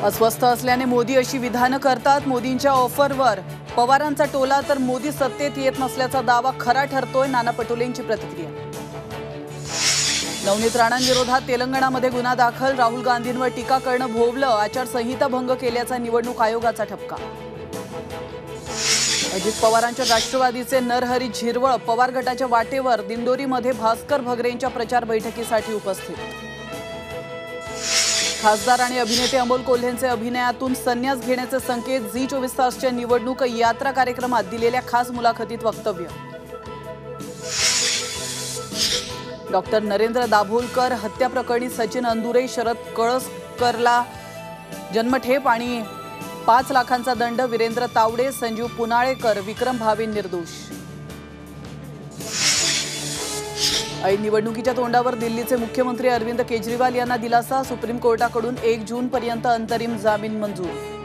अस्वस्थ असल्याने मोदी अशी विधानं करतात। मोदींच्या ऑफरवर पवारांचा टोला तर मोदी सत्तेत येत नसल्याचा दावा खरा ठरतोय। नाना पटोलेंची प्रतिक्रिया। नवनीत राणांविरोधात तेलंगणामध्ये गुन्हा दाखल। राहुल गांधींवर टीका करणं भोवलं। आचारसंहिता भंग केल्याचा निवडणूक आयोगाचा ठपका। अजित पवारांच्या राष्ट्रवादीचे नरहरी झिरवळ पवार गटाच्या वाटेवर। दिंडोरीमध्ये भास्कर भगरेंच्या प्रचार बैठकीसाठी उपस्थित। खासदार आणि अभिनेते अमोल कोल्हेंचे अभिनयातून संन्यास घेण्याचे संकेत। झी 24 तासच्या निवडणूक यात्रा कार्यक्रमात दिलेल्या खास मुलाखतीत वक्तव्य। डॉक्टर नरेंद्र दाभोलकर हत्या प्रकरणी सचिन अंदुरे, शरद कळसकरला जन्मठेप आणि 5 लाखांचा दंड। वीरेंद्र तावडे, संजीव पुनाळेकर, विक्रम भावे निर्दोष। ऐन निवडणुकीच्या तोंडावर दिल्लीचे मुख्यमंत्री अरविंद केजरीवाल यांना दिलासा। सुप्रीम कोर्टाकडून 1 जूनपर्यंत अंतरिम जामीन मंजूर।